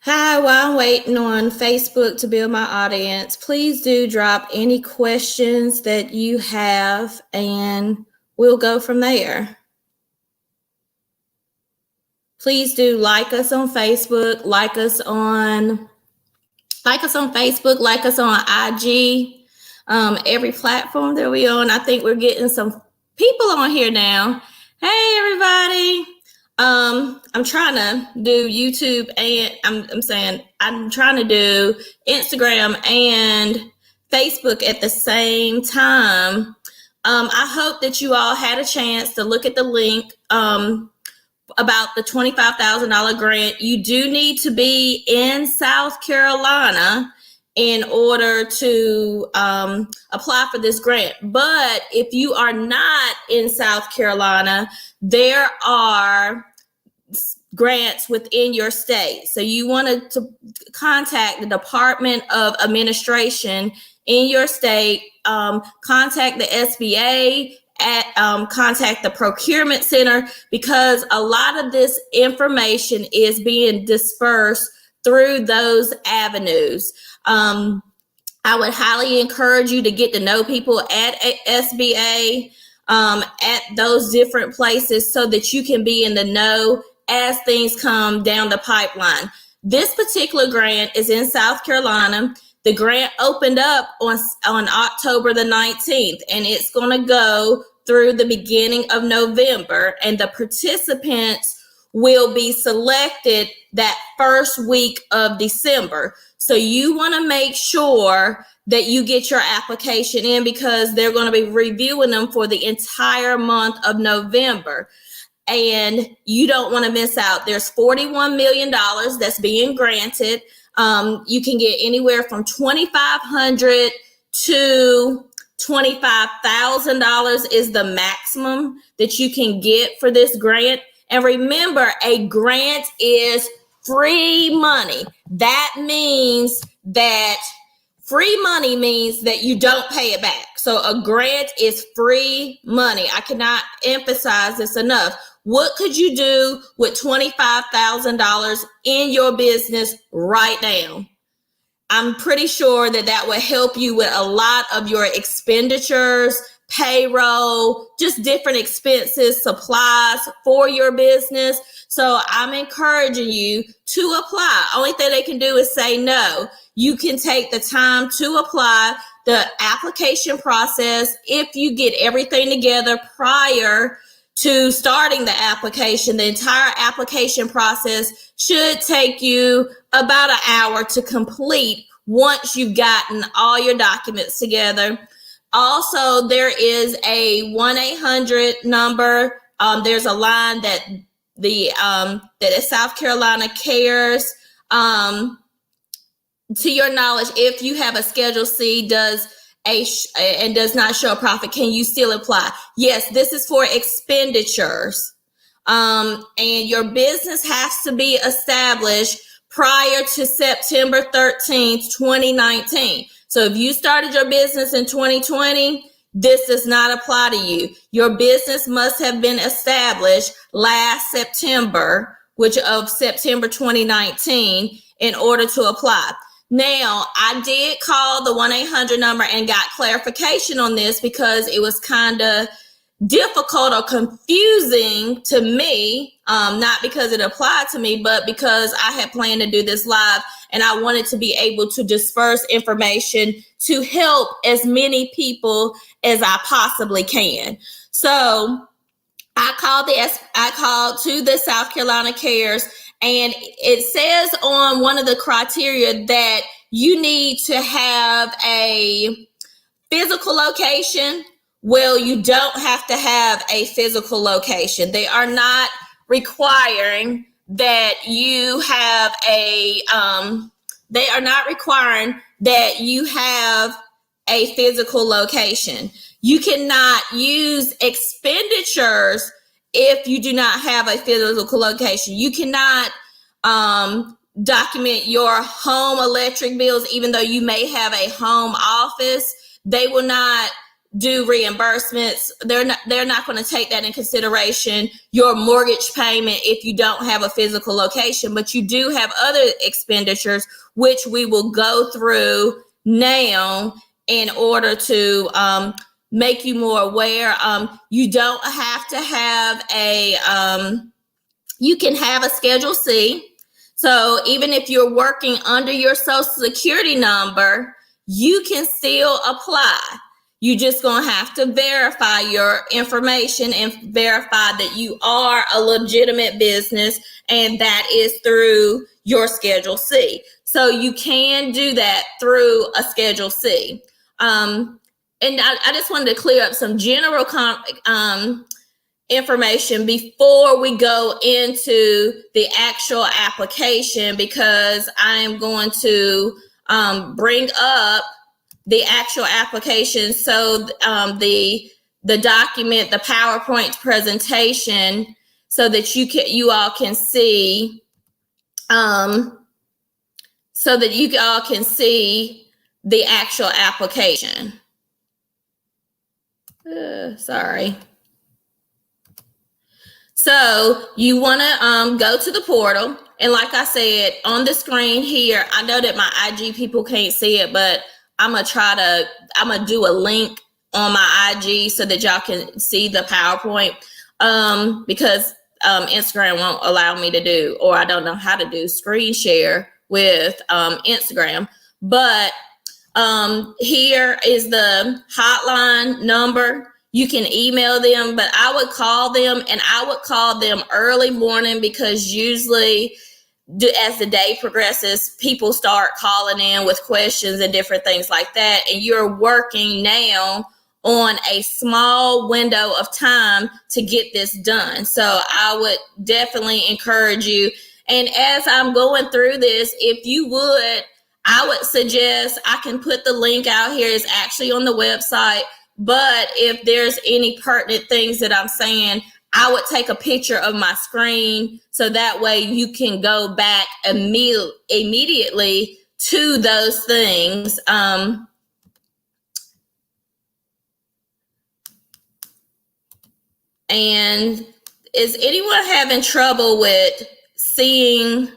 Hi, while I'm waiting on Facebook to build my audience, please do drop any questions that you have and we'll go from there. Please do like us on Facebook, like us on Facebook, like us on IG, every platform that we on. I think we're getting some people on here now. Hey, everybody. I'm trying to do YouTube and I'm trying to do Instagram and Facebook at the same time. I hope that you all had a chance to look at the link about the $25,000 grant. You do need to be in South Carolina in order to apply for this grant. But if you are not in South Carolina, there are grants within your state. So you want to contact the Department of Administration in your state, contact the SBA, contact the procurement center, because a lot of this information is being dispersed through those avenues. I would highly encourage you to get to know people at SBA, at those different places, so that you can be in the know as things come down the pipeline. This particular grant is in South Carolina. The grant opened up on October the 19th, and it's going to go through the beginning of November, and the participants will be selected that first week of December. So you want to make sure that you get your application in, because they're going to be reviewing them for the entire month of November. And you don't want to miss out. There's $41 million that's being granted. You can get anywhere from $2,500 to $25,000 is the maximum that you can get for this grant. And remember, a grant is free money. That means that free money means that you don't pay it back. So a grant is free money. I cannot emphasize this enough. What could you do with $25,000 in your business right now? I'm pretty sure that that will help you with a lot of your expenditures, payroll, just different expenses, supplies for your business. So I'm encouraging you to apply. Only thing they can do is say no. You can take the time to apply. The application process, if you get everything together prior to starting the application, the entire application process should take you about an hour to complete once you've gotten all your documents together. Also, there is a 1-800 number. There's a line that that is South Carolina Cares. To your knowledge, if you have a Schedule C and does not show a profit, can you still apply? Yes, this is for expenditures. And your business has to be established prior to September 13th, 2019. So if you started your business in 2020, this does not apply to you. Your business must have been established last September, which of September 2019, in order to apply. Now, I did call the 1-800 number and got clarification on this, because it was kind of difficult or confusing to me, not because it applied to me, but because I had planned to do this live and I wanted to be able to disperse information to help as many people as I possibly can. So I called to the South Carolina Cares, and it says on one of the criteria that you need to have a physical location. Well, you don't have to have a physical location. They are not requiring that you have a physical location. You cannot use expenditures if you do not have a physical location. You cannot document your home electric bills, even though you may have a home office. They will not do reimbursements. They're not going to take that in consideration, your mortgage payment, if you don't have a physical location, but you do have other expenditures, which we will go through now in order to make you more aware. You don't have to have you can have a Schedule C. So even if you're working under your Social Security number, you can still apply. You just gonna have to verify your information and verify that you are a legitimate business, and that is through your Schedule C. So you can do that through a Schedule C. And I just wanted to clear up some general information before we go into the actual application, because I am going to bring up the actual application. So the document, the PowerPoint presentation, so that you all can see, the actual application. Sorry. So you want to go to the portal, and like I said, on the screen here, I know that my IG people can't see it, but I'm gonna do a link on my IG so that y'all can see the PowerPoint, because Instagram won't allow me to do, or I don't know how to do screen share with Instagram. But here is the hotline number. You can email them, but I would call them, and I would call them early morning, because usually as the day progresses, people start calling in with questions and different things like that. And you're working now on a small window of time to get this done. So I would definitely encourage you. And as I'm going through this, if you would, I would suggest, I can put the link out here. It's actually on the website. But if there's any pertinent things that I'm saying, I would take a picture of my screen, so that way you can go back immediately to those things. And is anyone having trouble with seeing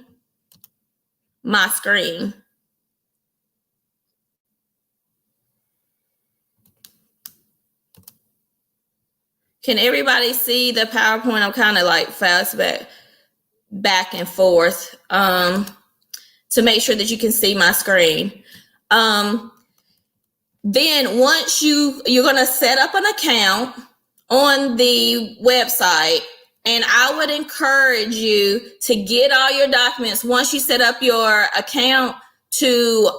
my screen? Can everybody see the PowerPoint? I'm kind of like fast back and forth to make sure that you can see my screen. Then once you're going to set up an account on the website, and I would encourage you to get all your documents once you set up your account, to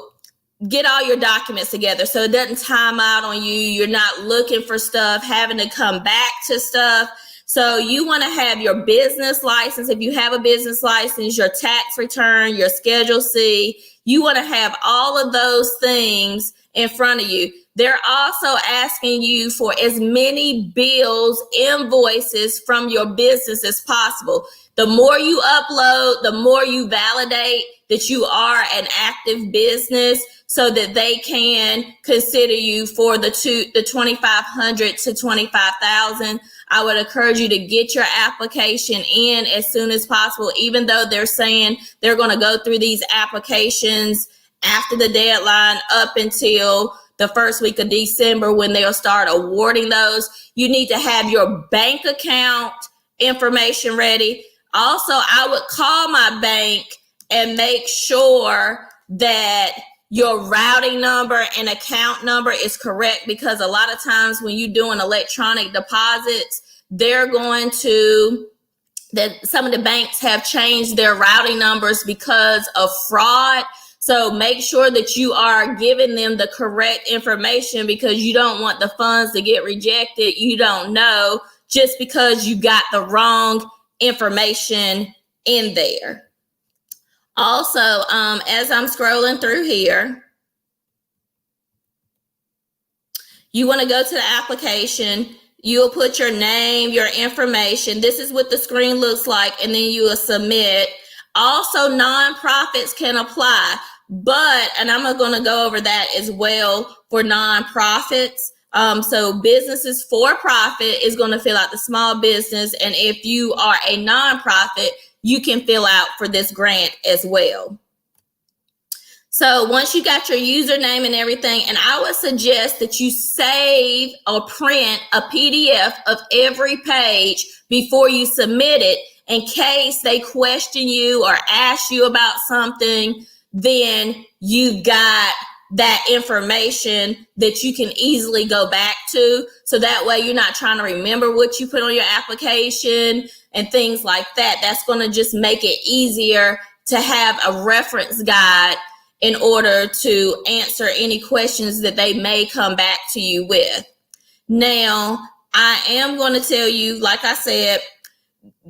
get all your documents together so it doesn't time out on you. You're not looking for stuff, having to come back to stuff. So you want to have your business license. If you have a business license, your tax return, your Schedule C, you want to have all of those things in front of you. They're also asking you for as many bills, invoices from your business as possible. The more you upload, the more you validate that you are an active business, so that they can consider you for the 2,500 to 25,000. I would encourage you to get your application in as soon as possible, even though they're saying they're going to go through these applications after the deadline up until the first week of December, when they'll start awarding those. You need to have your bank account information ready. Also, I would call my bank and make sure that your routing number and account number is correct, because a lot of times when you're doing electronic deposits, they're going to, that some of the banks have changed their routing numbers because of fraud. So make sure that you are giving them the correct information, because you don't want the funds to get rejected. You don't know, just because you got the wrong information in there. Also, as I'm scrolling through here, you want to go to the application. You'll put your name, your information. This is what the screen looks like, and then you will submit. Also, nonprofits can apply, but, and I'm going to go over that as well for nonprofits. So businesses for profit is going to fill out the small business. And if you are a nonprofit, you can fill out for this grant as well. So once you got your username and everything, and I would suggest that you save or print a PDF of every page before you submit it in case they question you or ask you about something, then you've got that information that you can easily go back to. So that way you're not trying to remember what you put on your application and things like that. That's going to just make it easier to have a reference guide in order to answer any questions that they may come back to you with. Now, I am going to tell you, like I said,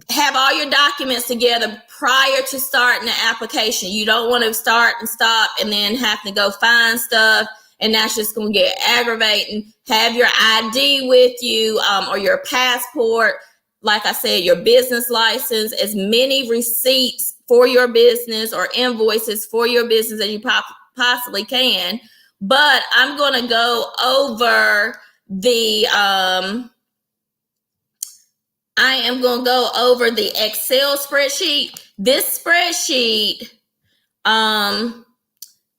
have all your documents together prior to starting the application. You don't want to start and stop and then have to go find stuff, and that's just going to get aggravating. Have your ID with you, or your passport. Like I said, your business license, as many receipts for your business or invoices for your business as you possibly can. But I'm going to go over the, I am going to go over the Excel spreadsheet. This spreadsheet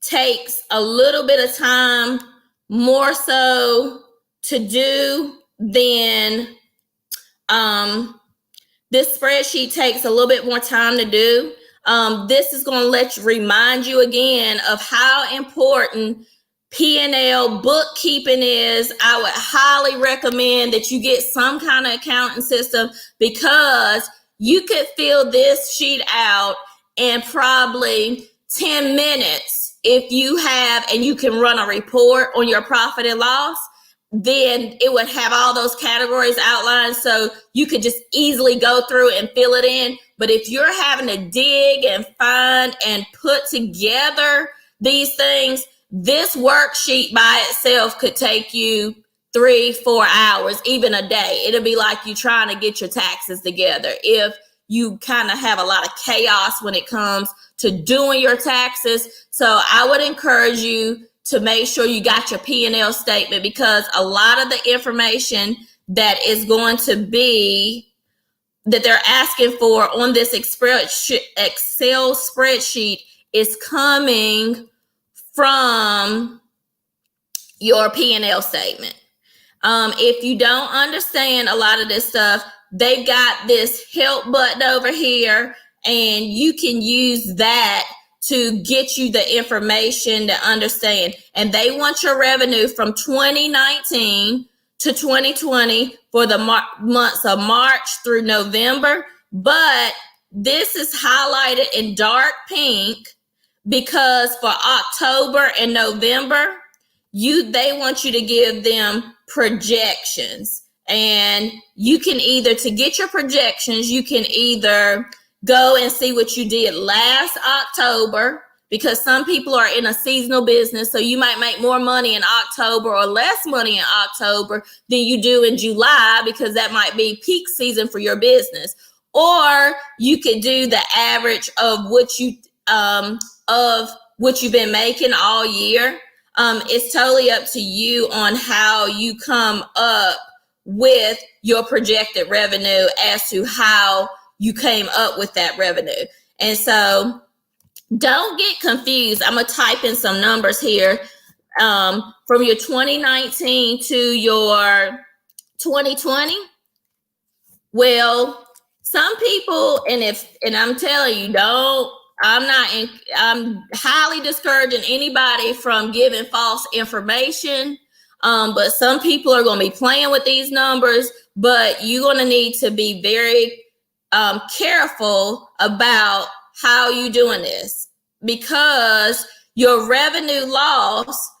takes a little bit of time more so to do than this spreadsheet takes a little bit more time to do. This is going to remind you again of how important P&L bookkeeping is. I would highly recommend that you get some kind of accounting system, because you could fill this sheet out in probably 10 minutes if you have, and you can run a report on your profit and loss. Then it would have all those categories outlined, so you could just easily go through and fill it in. But if you're having to dig and find and put together these things, this worksheet by itself could take you 3-4 hours, even a day. It'll be like you trying to get your taxes together if you kind of have a lot of chaos when it comes to doing your taxes. So I would encourage you to make sure you got your P&L statement, because a lot of the information that is going to be, that they're asking for on this Excel spreadsheet is coming from your P&L statement. If you don't understand a lot of this stuff, they've got this help button over here, and you can use that to get you the information to understand. And they want your revenue from 2019 to 2020 for the months of March through November. But this is highlighted in dark pink because for October and November, they want you to give them projections. And you can either, to get your projections, you can either go and see what you did last October, because some people are in a seasonal business, so you might make more money in October or less money in October than you do in July, because that might be peak season for your business. Or you could do the average of what you've been making all year. It's totally up to you on how you come up with your projected revenue as to how you came up with that revenue. And so don't get confused. I'm going to type in some numbers here from your 2019 to your 2020. Well, some people, and I'm telling you, I'm highly discouraging anybody from giving false information. But some people are going to be playing with these numbers, but you're going to need to be very careful about how you're doing this, because your revenue loss,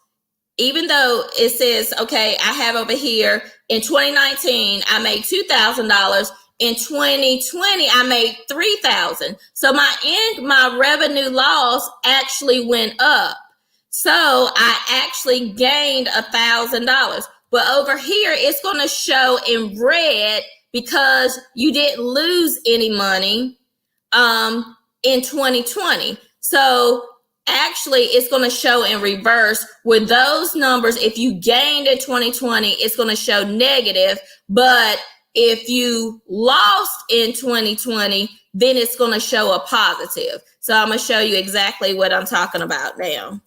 even though it says, okay, I have over here in 2019, I made $2,000. In 2020, I made $3,000. So my revenue loss actually went up. So I actually gained $1,000. But over here, it's going to show in red because you didn't lose any money in 2020. So actually it's going to show in reverse with those numbers. If you gained in 2020, it's going to show negative, but if you lost in 2020, then it's going to show a positive. So I'm going to show you exactly what I'm talking about now.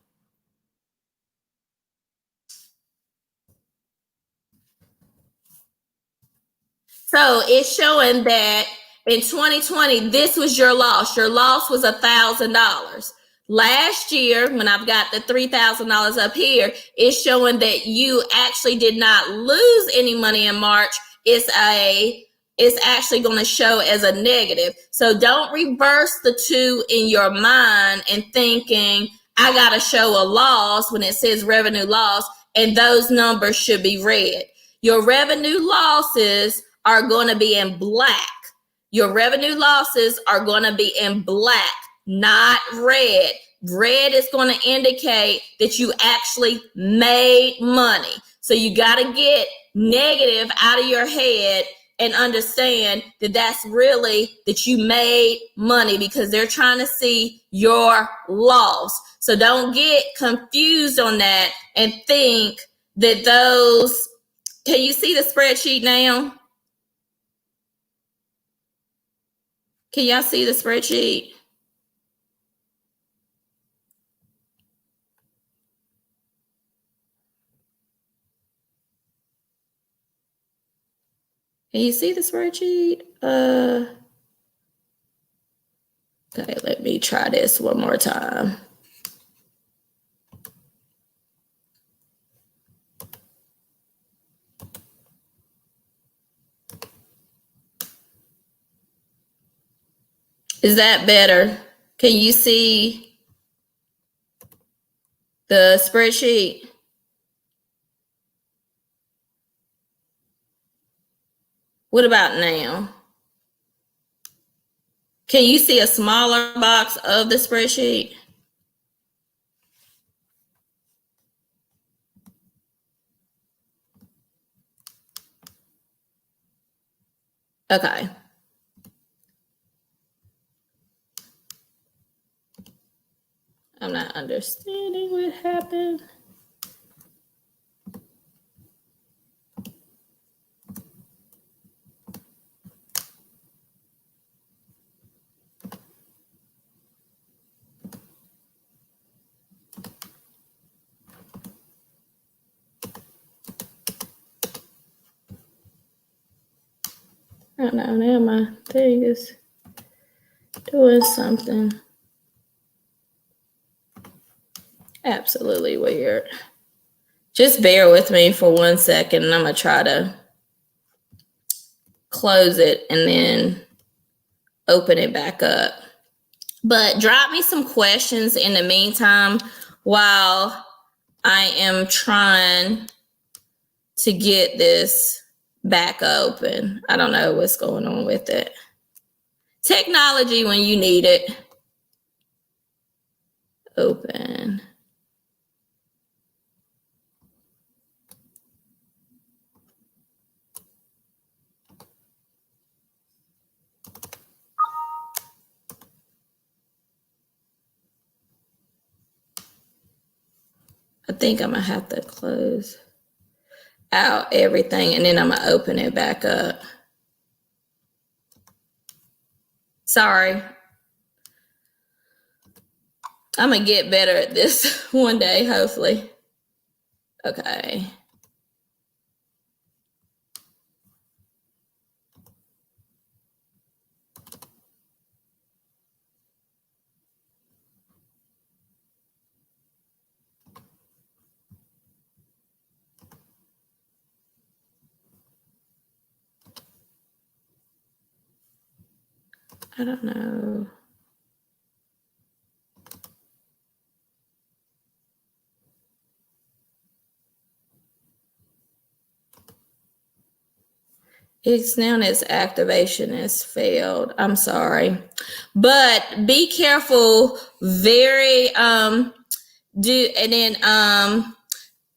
So it's showing that in 2020, this was your loss. Your loss was $1,000. Last year, when I've got the $3,000 up here, it's showing that you actually did not lose any money in March. It's actually going to show as a negative. So don't reverse the two in your mind and thinking, I got to show a loss when it says revenue loss, and those numbers should be red. Your revenue losses are going to be in black. Your revenue losses are going to be in black, not red. Red is going to indicate that you actually made money. So you got to get negative out of your head and understand that that's really that you made money, because they're trying to see your loss. So don't get confused on that and think that those, can you see the spreadsheet now? Can y'all see the spreadsheet? Can you see the spreadsheet? Okay, let me try this one more time. Is that better? Can you see the spreadsheet? What about now? Can you see a smaller box of the spreadsheet? Okay. I'm not understanding what happened. I don't know, now my thing is doing something absolutely weird. Just bear with me for 1 second, and I'm going to try to close it and then open it back up. But drop me some questions in the meantime while I am trying to get this back open. I don't know what's going on with it. Technology when you need it. Open. I think I'm gonna have to close out everything and then I'm gonna open it back up. Sorry. I'm gonna get better at this one day, hopefully. Okay. I don't know. It's now its activation has failed. I'm sorry. But be careful, very and then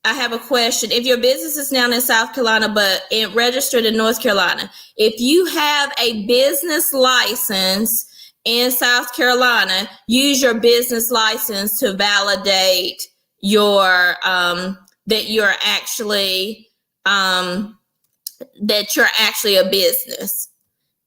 I have a question. If your business is now in South Carolina, but registered in North Carolina, if you have a business license in South Carolina, use your business license to validate your that you're actually a business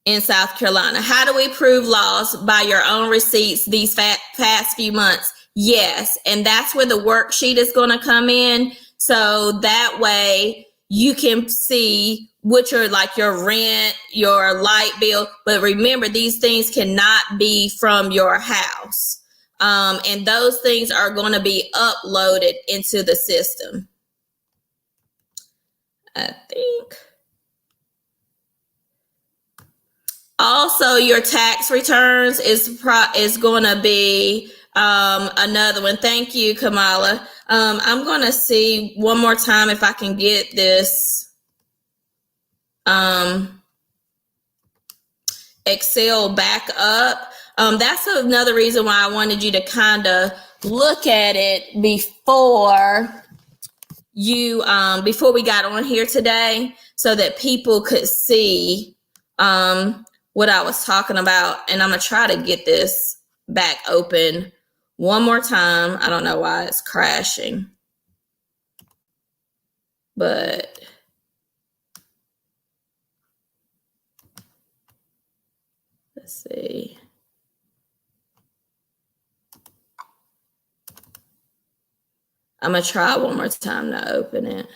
in South Carolina. How do we prove loss? By your own receipts these past few months. Yes, and that's where the worksheet is going to come in. So that way you can see which are like your rent, your light bill. But remember, these things cannot be from your house. And those things are going to be uploaded into the system. I think. Also, your tax returns is going to be another one. Thank you, Kamala. I'm going to see one more time if I can get this Excel back up. That's another reason why I wanted you to kind of look at it before we got on here today, so that people could see what I was talking about. And I'm gonna try to get this back open one more time. I don't know why it's crashing, but let's see. I'm gonna try one more time to open it.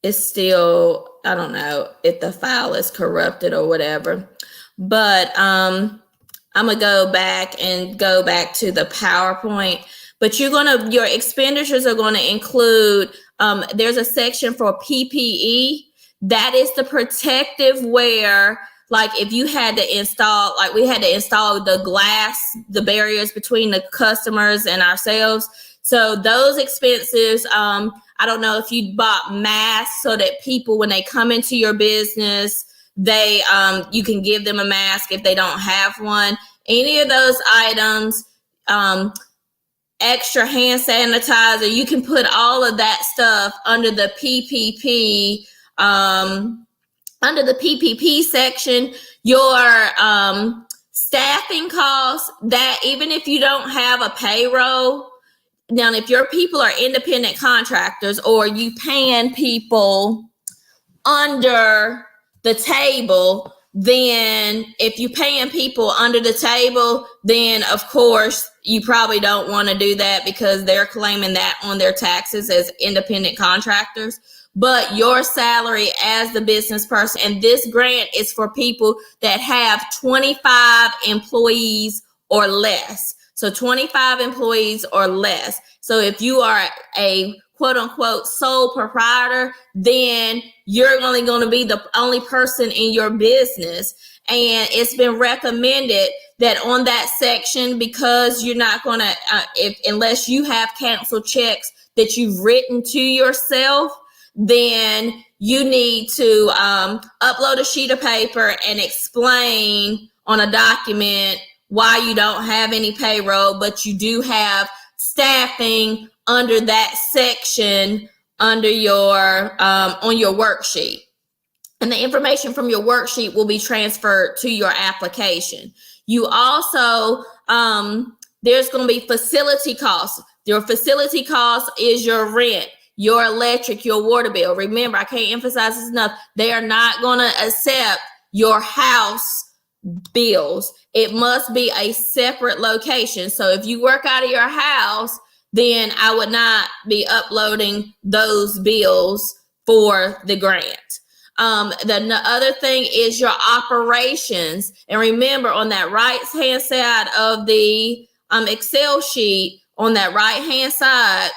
It's still, I don't know if the file is corrupted or whatever, but I'm gonna go back to the PowerPoint. But your expenditures are gonna include, there's a section for PPE. That is the protective wear. Like if you had to install, like we had to install the glass, the barriers between the customers and ourselves. So those expenses, I don't know if you bought masks so that people, when they come into your business, you can give them a mask if they don't have one. Any of those items, extra hand sanitizer, you can put all of that stuff under the PPP. Under the PPP section, your staffing costs, that even if you don't have a payroll, now if your people are independent contractors or you paying people under the table, then if you paying people under the table, then of course you probably don't want to do that because they're claiming that on their taxes as independent contractors. But your salary as the business person, and this grant is for people that have 25 employees or less. So 25 employees or less. So if you are a quote unquote sole proprietor, then you're only going to be the only person in your business. And it's been recommended that on that section, because you're not going to, unless you have canceled checks that you've written to yourself, then you need to upload a sheet of paper and explain on a document why you don't have any payroll, but you do have staffing under that section under your on your worksheet. And the information from your worksheet will be transferred to your application. You also, there's going to be facility costs. Your facility cost is your rent, your electric, your water bill. Remember, I can't emphasize this enough. They are not going to accept your house bills. It must be a separate location. So if you work out of your house, then I would not be uploading those bills for the grant. The other thing is your operations. And remember, on that right-hand side of the Excel sheet, on that right-hand side,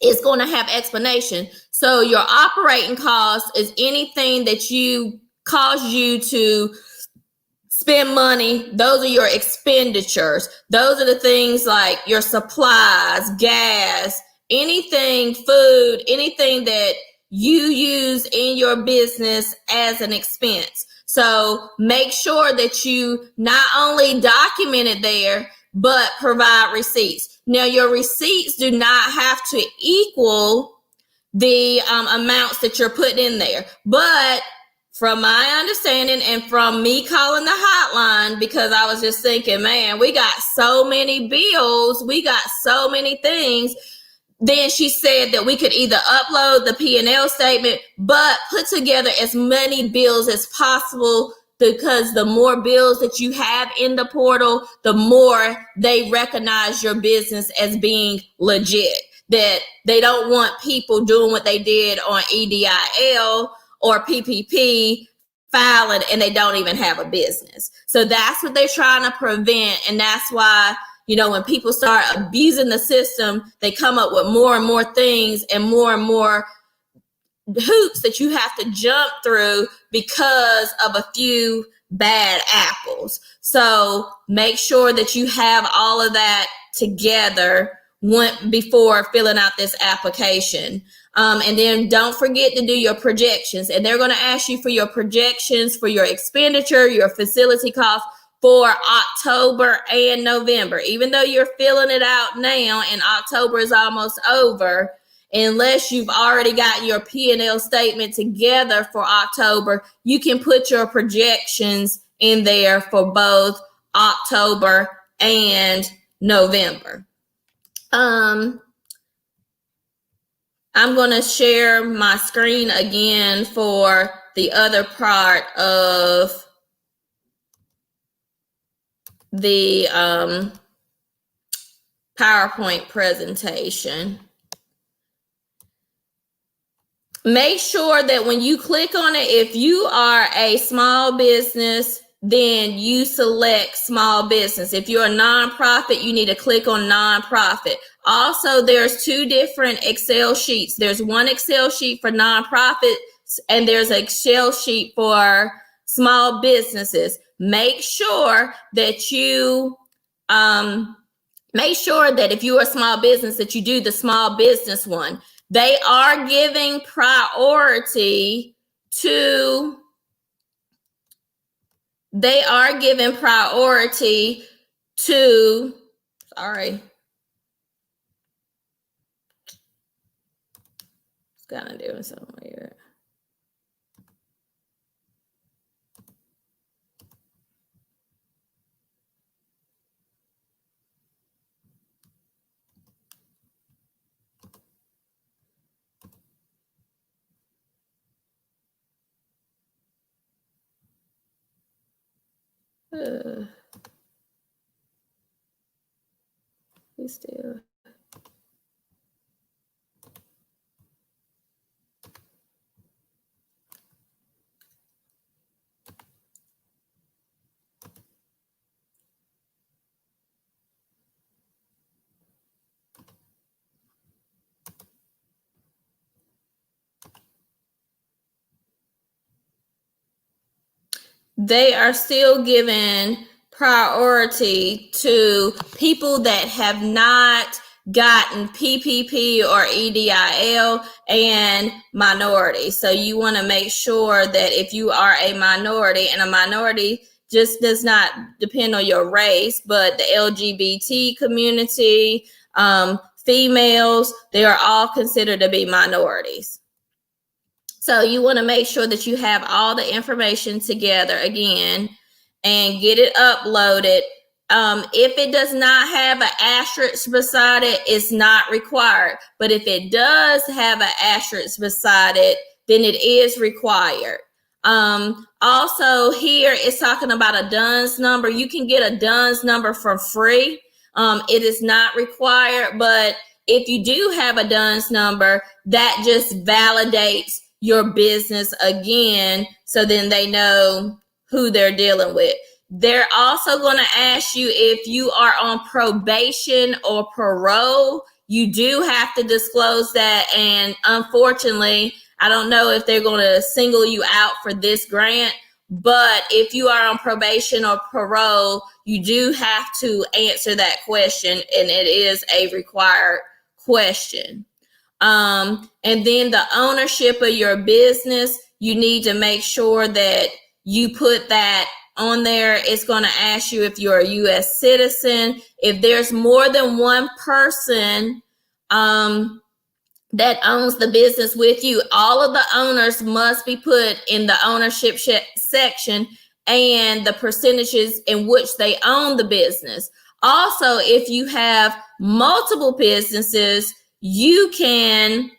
it's going to have explanation. So your operating cost is anything that cause you to spend money. Those are your expenditures. Those are the things like your supplies, gas, anything, food, anything that you use in your business as an expense. So make sure that you not only document it there, but provide receipts. Now, your receipts do not have to equal the amounts that you're putting in there, but from my understanding and from me calling the hotline, because I was just thinking, man, we got so many bills, we got so many things. Then she said that we could either upload the P&L statement, but put together as many bills as possible, because the more bills that you have in the portal, the more they recognize your business as being legit. That they don't want people doing what they did on EDIL or PPP, filing, and they don't even have a business. So that's what they're trying to prevent. And that's why, you know, when people start abusing the system, they come up with more and more things and more hoops that you have to jump through because of a few bad apples. So make sure that you have all of that together before filling out this application. And then don't forget to do your projections. And they're going to ask you for your projections for your expenditure, your facility costs for October and November. Even though you're filling it out now and October is almost over, unless you've already got your P&L statement together for October, you can put your projections in there for both October and November. I'm going to share my screen again for the other part of the PowerPoint presentation. Make sure that when you click on it, if you are a small business, then you select small business. If you're a nonprofit, you need to click on nonprofit. Also, there's two different Excel sheets. There's one Excel sheet for nonprofits and there's an Excel sheet for small businesses. Make sure that if you are a small business, that you do the small business one. They are giving priority to sorry. It's kind of doing something weird. We still. They are still giving priority to people that have not gotten PPP or EDIL and minorities. So you want to make sure that if you are a minority, and a minority just does not depend on your race, but the LGBT community, females, they are all considered to be minorities. So you want to make sure that you have all the information together again and get it uploaded. If it does not have an asterisk beside it, it's not required. But if it does have an asterisk beside it, then it is required. Also here it's talking about a DUNS number. You can get a DUNS number for free. It is not required, but if you do have a DUNS number, that just validates your business again, so then they know who they're dealing with. They're also going to ask you if you are on probation or parole. You do have to disclose that, and unfortunately, I don't know if they're going to single you out for this grant, but if you are on probation or parole, you do have to answer that question, and it is a required question. And then the ownership of your business, you need to make sure that you put that on there. It's going to ask you if you're a U.S. citizen. If there's more than one person that owns the business with you. All of the owners must be put in the ownership section and the percentages in which they own the business. Also, if you have multiple businesses, you can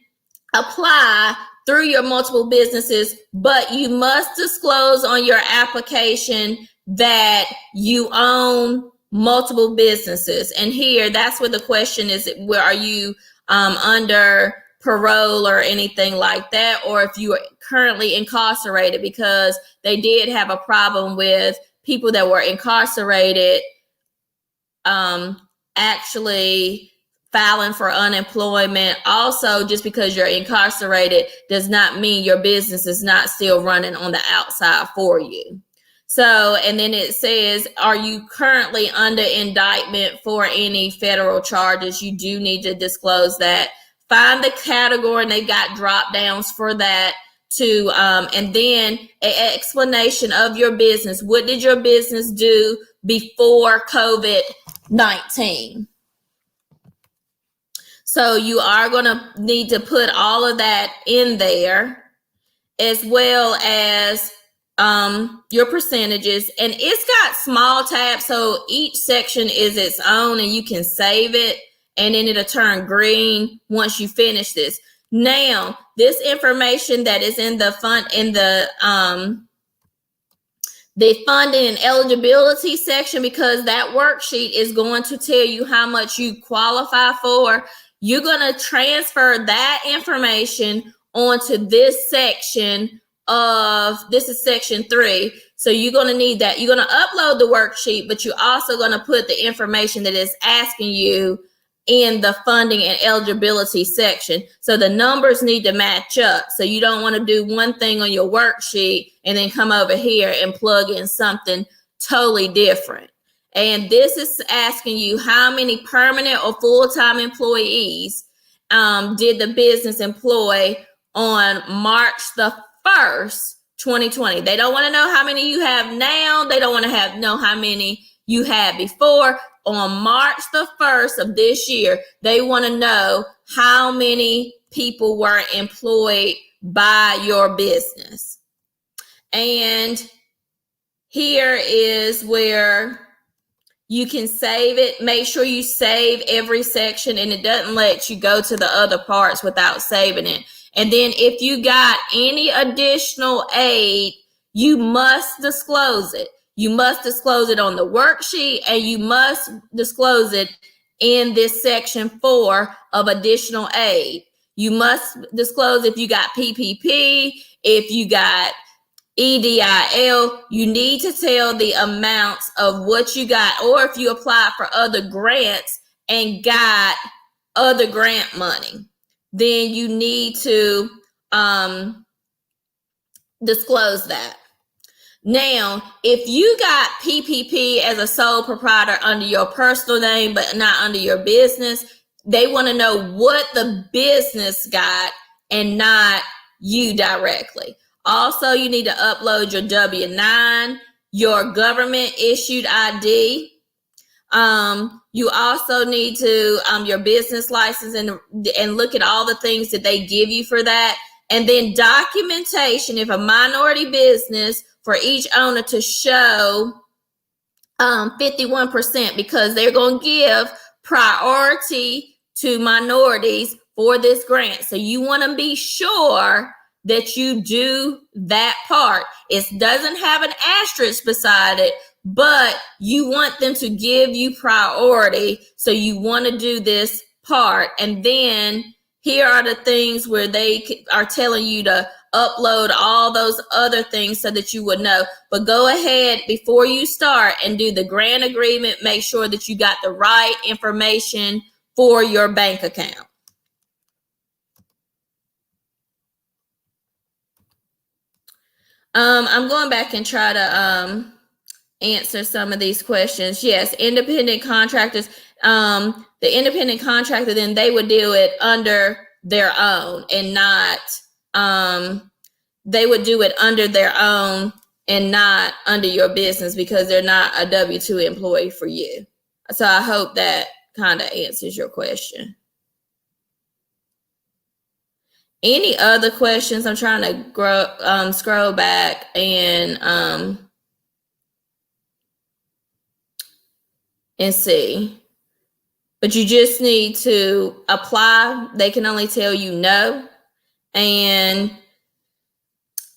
apply through your multiple businesses, but you must disclose on your application that you own multiple businesses. And here, that's where the question is, where are you under parole or anything like that, or if you are currently incarcerated, because they did have a problem with people that were incarcerated actually filing for unemployment. Also, just because you're incarcerated does not mean your business is not still running on the outside for you. So, and then it says, are you currently under indictment for any federal charges? You do need to disclose that. Find the category, and they've got drop downs for that too. And then an explanation of your business. What did your business do before COVID-19? So you are going to need to put all of that in there, as well as your percentages. And it's got small tabs, so each section is its own, and you can save it, and then it'll turn green once you finish this. Now, this information that is in the funding and eligibility section, because that worksheet is going to tell you how much you qualify for, you're going to transfer that information onto this section this is section 3. So you're going to need that. You're going to upload the worksheet, but you're also going to put the information that is asking you in the funding and eligibility section. So the numbers need to match up. So you don't want to do one thing on your worksheet and then come over here and plug in something totally different. And this is asking you how many permanent or full-time employees did the business employ on March the 1st, 2020. They don't want to know how many you have now. They don't want to know how many you had before. On March the 1st of this year, they want to know how many people were employed by your business. And here is where you can save it. Make sure you save every section, and it doesn't let you go to the other parts without saving it. And then if you got any additional aid, you must disclose it. You must disclose it on the worksheet, and you must disclose it in this section 4 of additional aid. You must disclose if you got PPP, if you got EDIL. You need to tell the amounts of what you got, or if you applied for other grants and got other grant money, then you need to disclose that. Now, if you got PPP as a sole proprietor under your personal name, but not under your business, they want to know what the business got and not you directly. Also, you need to upload your W-9, your government issued ID. You also need to your business license and look at all the things that they give you for that. And then documentation, if a minority business, for each owner to show 51%, because they're going to give priority to minorities for this grant. So you want to be sure that you do that part. It doesn't have an asterisk beside it, but you want them to give you priority. So you want to do this part. And then here are the things where they are telling you to upload all those other things so that you would know. But go ahead before you start and do the grant agreement. Make sure that you got the right information for your bank account. I'm going back and try to answer some of these questions. Yes, independent contractors. The independent contractor, then they would do it under their own and not, they would do it under their own and not under your business, because they're not a W-2 employee for you. So I hope that kind of answers your question. Any other questions? I'm trying to scroll back and see. But you just need to apply. They can only tell you no. And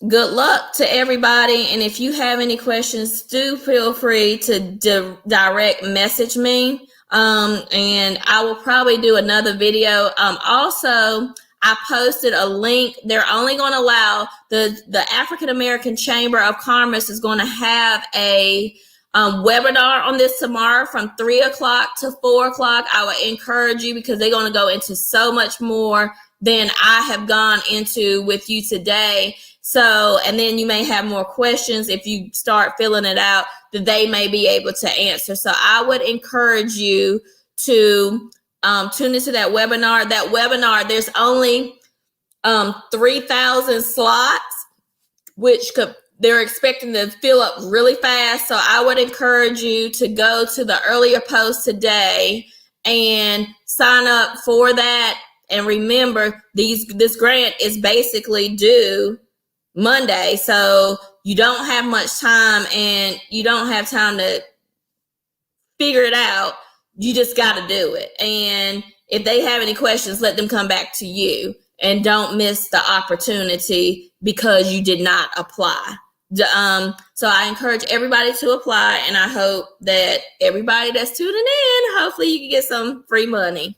good luck to everybody. And if you have any questions, do feel free to direct message me. And I will probably do another video. Also, I posted a link. They're only going to allow the African American Chamber of Commerce is going to have a webinar on this tomorrow from 3 o'clock to 4 o'clock. I would encourage you because they're going to go into so much more than I have gone into with you today. So, and then you may have more questions if you start filling it out that they may be able to answer. So I would encourage you to tune into that webinar. That webinar, there's only 3,000 slots, which they're expecting to fill up really fast. So I would encourage you to go to the earlier post today and sign up for that. And remember, this grant is basically due Monday. So you don't have much time and you don't have time to figure it out. You just got to do it. And if they have any questions, let them come back to you and don't miss the opportunity because you did not apply. So I encourage everybody to apply, and I hope that everybody that's tuning in, hopefully you can get some free money.